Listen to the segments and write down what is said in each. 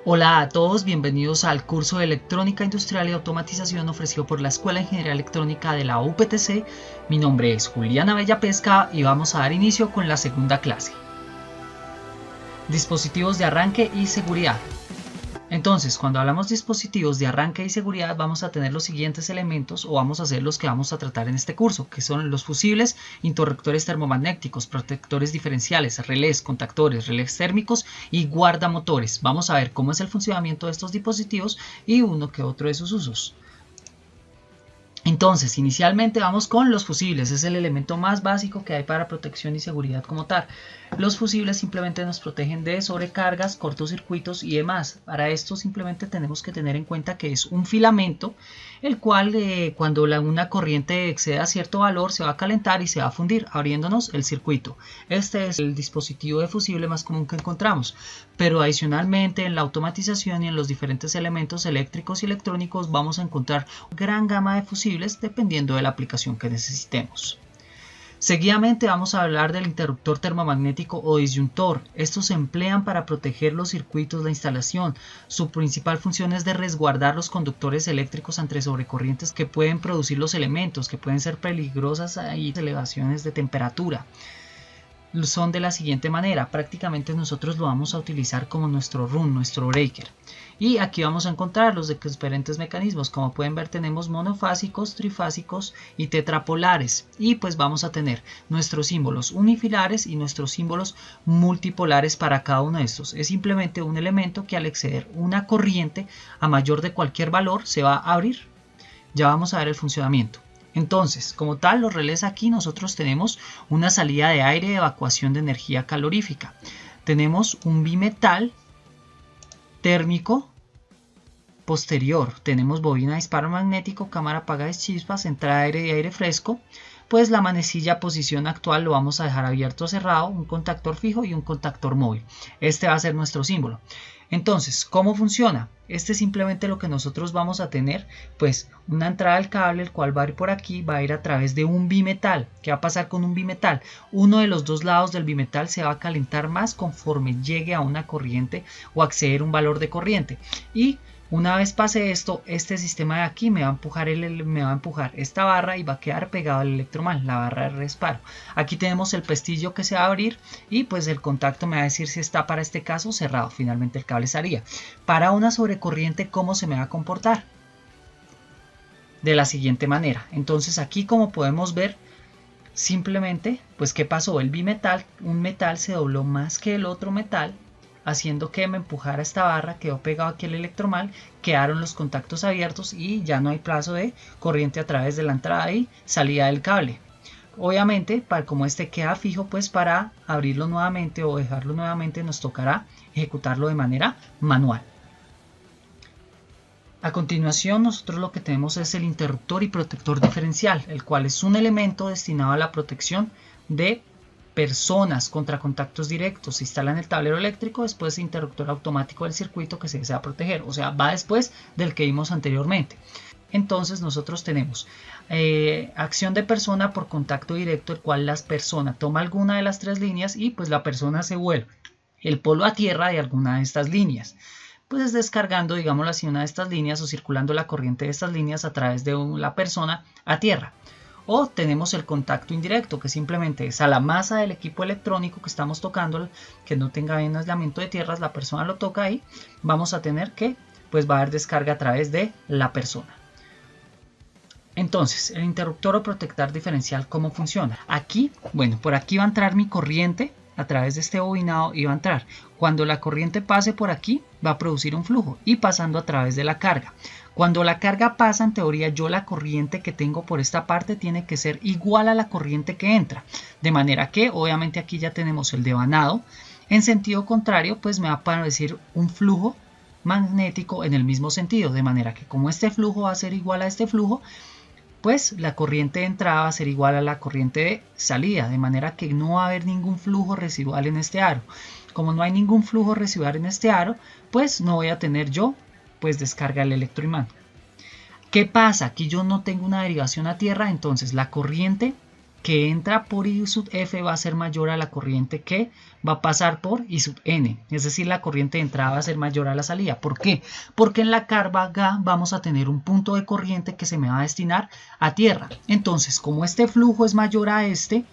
Hola a todos, bienvenidos al curso de Electrónica Industrial y Automatización ofrecido por la Escuela de Ingeniería Electrónica de la UPTC. Mi nombre es Juliana Bellapesca y vamos a dar inicio con la segunda clase. Dispositivos de arranque y seguridad. Entonces, cuando hablamos de dispositivos de arranque y seguridad, vamos a tener los siguientes elementos, o vamos a hacer los que vamos a tratar en este curso, que son los fusibles, interruptores termomagnéticos, protectores diferenciales, relés, contactores, relés térmicos y guardamotores. Vamos a ver cómo es el funcionamiento de estos dispositivos y uno que otro de sus usos. Entonces, inicialmente vamos con los fusibles, es el elemento más básico que hay para protección y seguridad como tal. Los fusibles simplemente nos protegen de sobrecargas, cortocircuitos y demás. Para esto simplemente tenemos que tener en cuenta que es un filamento, el cual cuando una corriente exceda a cierto valor se va a calentar y se va a fundir, abriéndonos el circuito. Este es el dispositivo de fusible más común que encontramos, pero adicionalmente en la automatización y en los diferentes elementos eléctricos y electrónicos vamos a encontrar gran gama de fusibles dependiendo de la aplicación que necesitemos. Seguidamente vamos a hablar del interruptor termomagnético o disyuntor. Estos se emplean para proteger los circuitos de la instalación. Su principal función es de resguardar los conductores eléctricos ante sobrecorrientes que pueden producir los elementos, que pueden ser peligrosas y elevaciones de temperatura. Son de la siguiente manera, prácticamente nosotros lo vamos a utilizar como nuestro run, nuestro breaker. Y aquí vamos a encontrar los diferentes mecanismos. Como pueden ver, tenemos monofásicos, trifásicos y tetrapolares. Y pues vamos a tener nuestros símbolos unifilares y nuestros símbolos multipolares para cada uno de estos. Es simplemente un elemento que al exceder una corriente a mayor de cualquier valor se va a abrir. Ya vamos a ver el funcionamiento. Entonces, como tal, los relés aquí nosotros tenemos una salida de aire de evacuación de energía calorífica. Tenemos un bimetal térmico posterior. Tenemos bobina de disparo magnético, cámara apaga de chispas, entrada de aire y aire fresco. Pues la manecilla posición actual lo vamos a dejar abierto o cerrado, un contactor fijo y un contactor móvil. Este va a ser nuestro símbolo. Entonces, ¿cómo funciona? Este es simplemente lo que nosotros vamos a tener, pues una entrada del cable, el cual va a ir por aquí, va a ir a través de un bimetal. ¿Qué va a pasar con un bimetal? Uno de los dos lados del bimetal se va a calentar más conforme llegue a una corriente o acceder a un valor de corriente. Y una vez pase esto, este sistema de aquí me va a empujar esta barra y va a quedar pegado al electromal, la barra de respaldo. Aquí tenemos el pestillo que se va a abrir y pues el contacto me va a decir si está para este caso cerrado. Finalmente el cable salía. Para una sobrecorriente, ¿cómo se me va a comportar? De la siguiente manera. Entonces aquí, como podemos ver, simplemente, pues ¿qué pasó? El bimetal, un metal se dobló más que el otro metal, haciendo que me empujara esta barra, quedó pegado aquí el electromal, quedaron los contactos abiertos y ya no hay plazo de corriente a través de la entrada y salida del cable. Obviamente, como este queda fijo, pues para abrirlo nuevamente o dejarlo nuevamente nos tocará ejecutarlo de manera manual. A continuación, nosotros lo que tenemos es el interruptor y protector diferencial, el cual es un elemento destinado a la protección de personas contra contactos directos. Se instala en el tablero eléctrico después del interruptor automático del circuito que se desea proteger, o sea, va después del que vimos anteriormente. Entonces nosotros tenemos acción de persona por contacto directo, el cual la persona toma alguna de las tres líneas y pues la persona se vuelve el polo a tierra de alguna de estas líneas. Pues descargando, digámoslo así, una de estas líneas o circulando la corriente de estas líneas a través de la persona a tierra. O tenemos el contacto indirecto, que simplemente es a la masa del equipo electrónico que estamos tocando, que no tenga bien aislamiento de tierras, la persona lo toca ahí, vamos a tener que, pues va a haber descarga a través de la persona. Entonces, el interruptor o protector diferencial, ¿cómo funciona? Aquí, bueno, por aquí va a entrar mi corriente, a través de este bobinado y va a entrar. Cuando la corriente pase por aquí, va a producir un flujo y pasando a través de la carga. Cuando la carga pasa, en teoría, yo la corriente que tengo por esta parte tiene que ser igual a la corriente que entra. De manera que, obviamente, aquí ya tenemos el devanado. En sentido contrario, pues me va a aparecer un flujo magnético en el mismo sentido. De manera que como este flujo va a ser igual a este flujo, pues la corriente de entrada va a ser igual a la corriente de salida. De manera que no va a haber ningún flujo residual en este aro. Como no hay ningún flujo residual en este aro, pues no voy a tener yo pues descarga el electroimán. ¿Qué pasa? Aquí yo no tengo una derivación a tierra, entonces la corriente que entra por I sub F va a ser mayor a la corriente que va a pasar por I sub N. Es decir, la corriente de entrada va a ser mayor a la salida. ¿Por qué? Porque en la carga vamos a tener un punto de corriente que se me va a destinar a tierra. Entonces, como este flujo es mayor a este,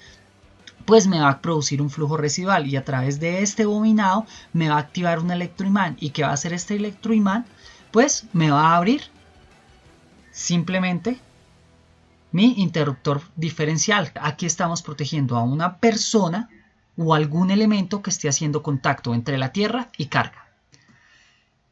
pues me va a producir un flujo residual y a través de este bobinado me va a activar un electroimán. ¿Y qué va a hacer este electroimán? Pues me va a abrir simplemente mi interruptor diferencial. Aquí estamos protegiendo a una persona o algún elemento que esté haciendo contacto entre la tierra y carga.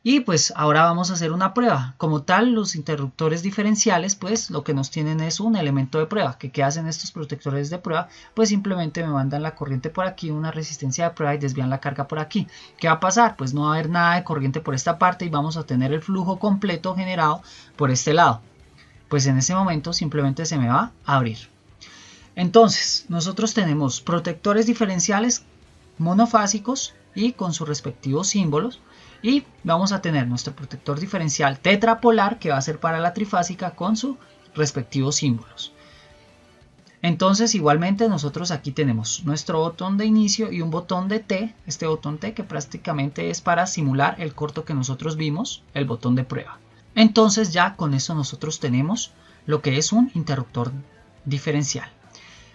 Y pues ahora vamos a hacer una prueba. Como tal, los interruptores diferenciales, pues lo que nos tienen es un elemento de prueba. ¿Qué hacen estos protectores de prueba? Pues simplemente me mandan la corriente por aquí, una resistencia de prueba y desvían la carga por aquí. ¿Qué va a pasar? Pues no va a haber nada de corriente por esta parte y vamos a tener el flujo completo generado por este lado. Pues en ese momento simplemente se me va a abrir. Entonces, nosotros tenemos protectores diferenciales monofásicos y con sus respectivos símbolos. Y vamos a tener nuestro protector diferencial tetrapolar que va a ser para la trifásica con sus respectivos símbolos. Entonces igualmente nosotros aquí tenemos nuestro botón de inicio y un botón de T, este botón T que prácticamente es para simular el corto que nosotros vimos, el botón de prueba. Entonces ya con eso nosotros tenemos lo que es un interruptor diferencial.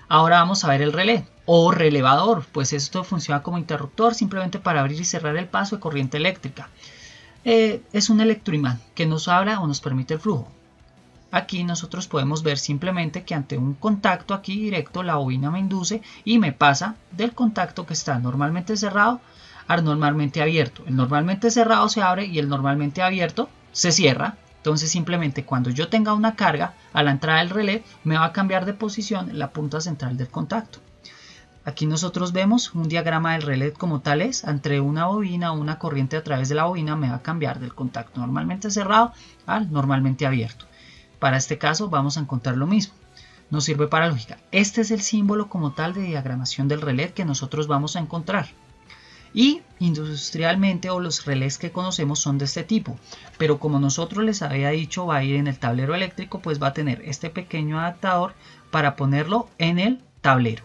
Ahora vamos a ver el relé o relevador, pues esto funciona como interruptor simplemente para abrir y cerrar el paso de corriente eléctrica. Es un electroimán que nos abra o nos permite el flujo. Aquí nosotros podemos ver simplemente que ante un contacto aquí directo la bobina me induce y me pasa del contacto que está normalmente cerrado al normalmente abierto. El normalmente cerrado se abre y el normalmente abierto se cierra. Entonces simplemente cuando yo tenga una carga a la entrada del relé me va a cambiar de posición la punta central del contacto. Aquí nosotros vemos un diagrama del relé como tal es, entre una bobina o una corriente a través de la bobina me va a cambiar del contacto normalmente cerrado al normalmente abierto. Para este caso vamos a encontrar lo mismo. Nos sirve para lógica. Este es el símbolo como tal de diagramación del relé que nosotros vamos a encontrar. Y industrialmente o los relés que conocemos son de este tipo, pero como nosotros les había dicho va a ir en el tablero eléctrico, pues va a tener este pequeño adaptador para ponerlo en el tablero.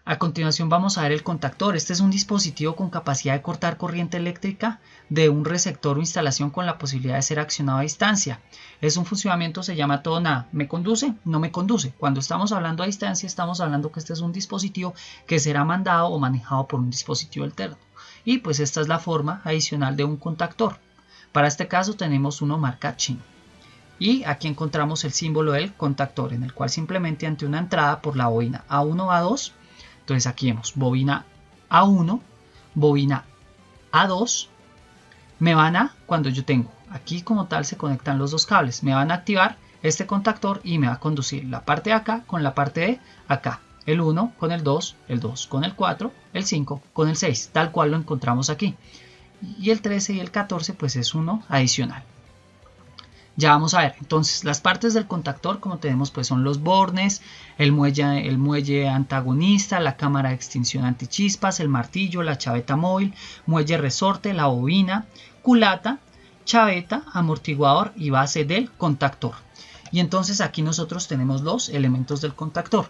A continuación vamos a ver el contactor. Este es un dispositivo con capacidad de cortar corriente eléctrica de un receptor o instalación con la posibilidad de ser accionado a distancia. Es un funcionamiento, se llama todo nada. ¿Me conduce? No me conduce. Cuando estamos hablando a distancia estamos hablando que este es un dispositivo que será mandado o manejado por un dispositivo alterno. Y pues esta es la forma adicional de un contactor. Para este caso tenemos uno marca Chin. Y aquí encontramos el símbolo del contactor, en el cual simplemente ante una entrada por la bobina A1 o A2, entonces aquí vemos bobina A1, bobina A2, me van a, cuando yo tengo, aquí como tal se conectan los dos cables, me van a activar este contactor y me va a conducir la parte de acá con la parte de acá. El 1 con el 2 con el 4, el 5 con el 6, tal cual lo encontramos aquí. Y el 13 y el 14 pues es uno adicional. Ya vamos a ver, entonces las partes del contactor como tenemos pues son los bornes, el muelle antagonista, la cámara de extinción antichispas, el martillo, la chaveta móvil, muelle resorte, la bobina, culata, chaveta, amortiguador y base del contactor. Y entonces aquí nosotros tenemos los elementos del contactor.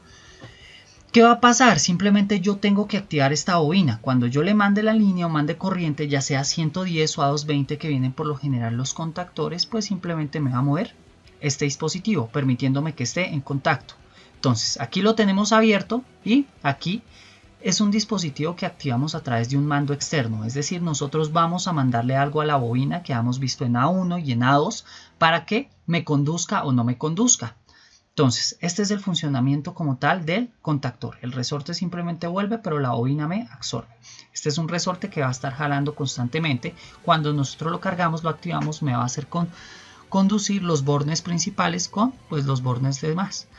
¿Qué va a pasar? Simplemente yo tengo que activar esta bobina. Cuando yo le mande la línea o mande corriente, ya sea 110 o a 220 que vienen por lo general los contactores, pues simplemente me va a mover este dispositivo, permitiéndome que esté en contacto. Entonces aquí lo tenemos abierto y aquí es un dispositivo que activamos a través de un mando externo. Es decir, nosotros vamos a mandarle algo a la bobina que hemos visto en A1 y en A2 para que me conduzca o no me conduzca. Entonces, este es el funcionamiento como tal del contactor. El resorte simplemente vuelve, pero la bobina me absorbe. Este es un resorte que va a estar jalando constantemente. Cuando nosotros lo cargamos, lo activamos, me va a hacer conducir los bornes principales con pues, los bornes demás.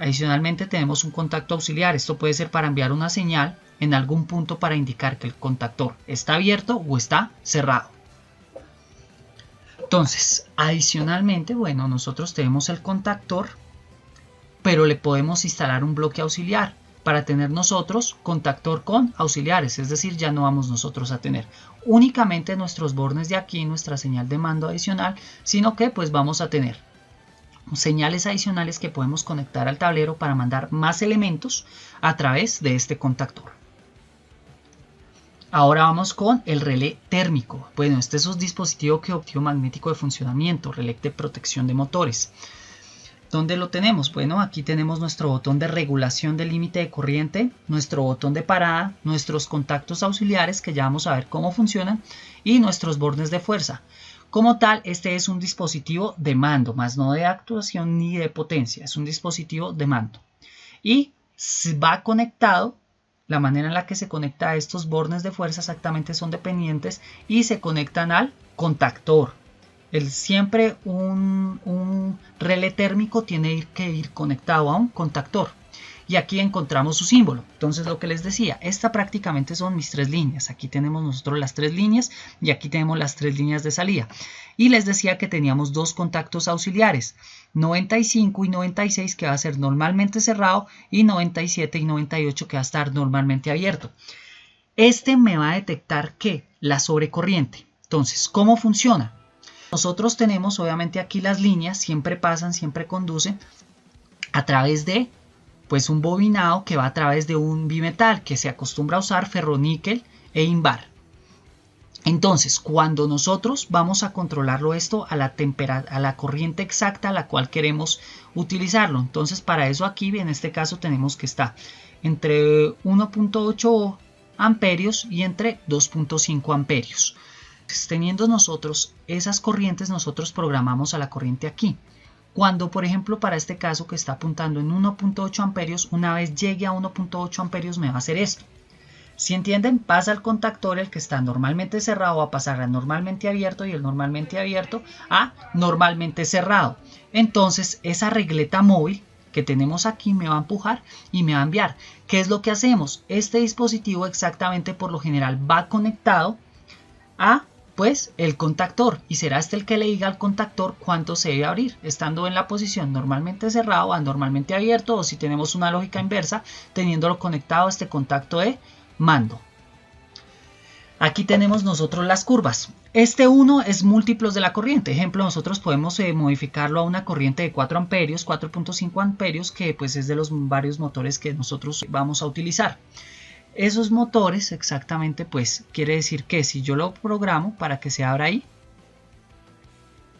Adicionalmente tenemos un contacto auxiliar. Esto puede ser para enviar una señal en algún punto para indicar que el contactor está abierto o está cerrado. Entonces, adicionalmente, bueno, nosotros tenemos el contactor, pero le podemos instalar un bloque auxiliar para tener nosotros contactor con auxiliares, es decir, ya no vamos nosotros a tener únicamente nuestros bornes de aquí, nuestra señal de mando adicional, sino que pues vamos a tener señales adicionales que podemos conectar al tablero para mandar más elementos a través de este contactor. Ahora vamos con el relé térmico. Bueno, este es un dispositivo que objetivo magnético de funcionamiento, relé de protección de motores. ¿Dónde lo tenemos? Bueno, aquí tenemos nuestro botón de regulación del límite de corriente, nuestro botón de parada, nuestros contactos auxiliares que ya vamos a ver cómo funcionan y nuestros bornes de fuerza. Como tal, este es un dispositivo de mando, más no de actuación ni de potencia, es un dispositivo de mando. Y va conectado, la manera en la que se conecta a estos bornes de fuerza exactamente son dependientes y se conectan al contactor. Siempre un relé térmico tiene que ir conectado a un contactor. Y aquí encontramos su símbolo. Entonces lo que les decía, esta prácticamente son mis tres líneas. Aquí tenemos nosotros las tres líneas y aquí tenemos las tres líneas de salida. Y les decía que teníamos dos contactos auxiliares, 95 y 96 que va a ser normalmente cerrado y 97 y 98 que va a estar normalmente abierto. Este me va a detectar ¿qué? La sobrecorriente. Entonces, ¿cómo funciona? Nosotros tenemos obviamente aquí las líneas, siempre pasan, siempre conducen a través de pues un bobinado que va a través de un bimetal que se acostumbra a usar ferroníquel e invar. Entonces, cuando nosotros vamos a controlarlo esto a la corriente exacta a la cual queremos utilizarlo, entonces para eso aquí en este caso tenemos que estar entre 1.8 amperios y entre 2.5 amperios. Teniendo nosotros esas corrientes, nosotros programamos a la corriente aquí. Cuando, por ejemplo, para este caso que está apuntando en 1.8 amperios, una vez llegue a 1.8 amperios me va a hacer esto. Si entienden, pasa al contactor, el que está normalmente cerrado va a pasar a normalmente abierto y el normalmente abierto a normalmente cerrado. Entonces, esa regleta móvil que tenemos aquí me va a empujar y me va a enviar. ¿Qué es lo que hacemos? Este dispositivo exactamente por lo general va conectado a pues el contactor y será este el que le diga al contactor cuánto se debe abrir, estando en la posición normalmente cerrado a normalmente abierto, o si tenemos una lógica inversa, teniéndolo conectado a este contacto de mando. Aquí tenemos nosotros las curvas. Este 1 es múltiplos de la corriente. Ejemplo, nosotros podemos modificarlo a una corriente de 4 amperios, 4.5 amperios, que pues es de los varios motores que nosotros vamos a utilizar. Esos motores exactamente pues quiere decir que si yo lo programo para que se abra ahí,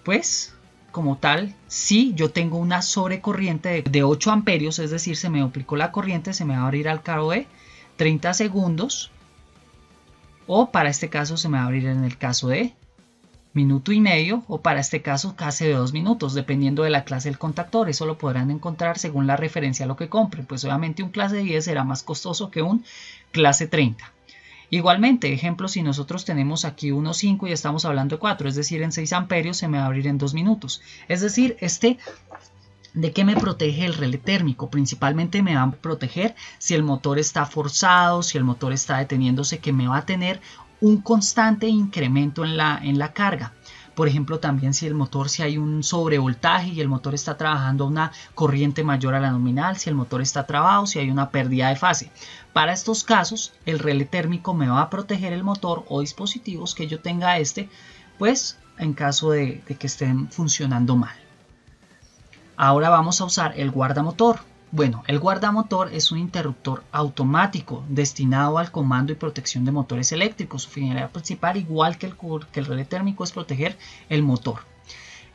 pues como tal, si yo tengo una sobrecorriente de 8 amperios, es decir, se me duplicó la corriente, se me va a abrir al cabo de 30 segundos, o para este caso se me va a abrir en el caso de minuto y medio, o para este caso casi de 2 minutos, dependiendo de la clase del contactor. Eso lo podrán encontrar según la referencia a lo que compren. Pues obviamente un clase 10 será más costoso que un clase 30. Igualmente, ejemplo, si nosotros tenemos aquí 1.5 y estamos hablando de 4, es decir, en 6 amperios se me va a abrir en 2 minutos. Es decir, ¿de qué me protege el relé térmico? Principalmente me va a proteger si el motor está forzado, si el motor está deteniéndose, que me va a tener un constante incremento en la carga. Por ejemplo, también si hay un sobrevoltaje y el motor está trabajando a una corriente mayor a la nominal, si el motor está trabado, si hay una pérdida de fase. Para estos casos, el relé térmico me va a proteger el motor o dispositivos que yo tenga pues en caso de que estén funcionando mal. Ahora vamos a usar el guardamotor. Bueno, el guardamotor es un interruptor automático destinado al comando y protección de motores eléctricos. Su finalidad principal, igual que el relé térmico, es proteger el motor.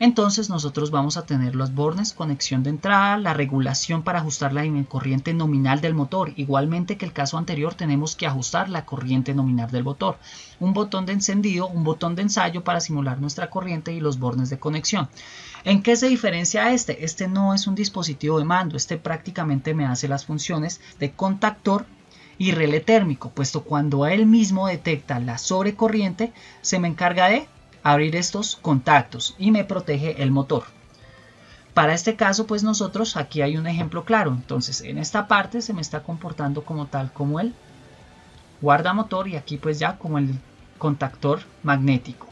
Entonces nosotros vamos a tener los bornes, conexión de entrada, la regulación para ajustar la corriente nominal del motor. Igualmente que el caso anterior, tenemos que ajustar la corriente nominal del motor. Un botón de encendido, un botón de ensayo para simular nuestra corriente y los bornes de conexión. ¿En qué se diferencia este? Este no es un dispositivo de mando, este prácticamente me hace las funciones de contactor y relé térmico, puesto cuando él mismo detecta la sobrecorriente, se me encarga de abrir estos contactos y me protege el motor. Para este caso, pues nosotros, aquí hay un ejemplo claro. Entonces, en esta parte se me está comportando como tal, como el guardamotor, y aquí pues ya como el contactor magnético,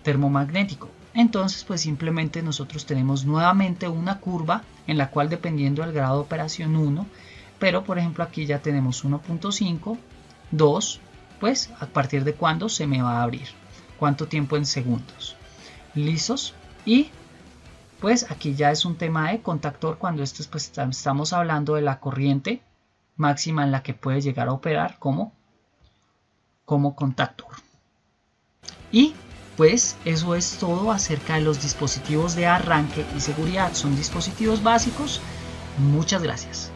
termomagnético. Entonces, pues simplemente nosotros tenemos nuevamente una curva en la cual, dependiendo del grado de operación, 1, pero por ejemplo aquí ya tenemos 1.5, 2, pues a partir de cuándo se me va a abrir, cuánto tiempo en segundos. ¿Listos? Y pues aquí ya es un tema de contactor cuando pues, estamos hablando de la corriente máxima en la que puede llegar a operar como contactor. Y pues eso es todo acerca de los dispositivos de arranque y seguridad. Son dispositivos básicos. Muchas gracias.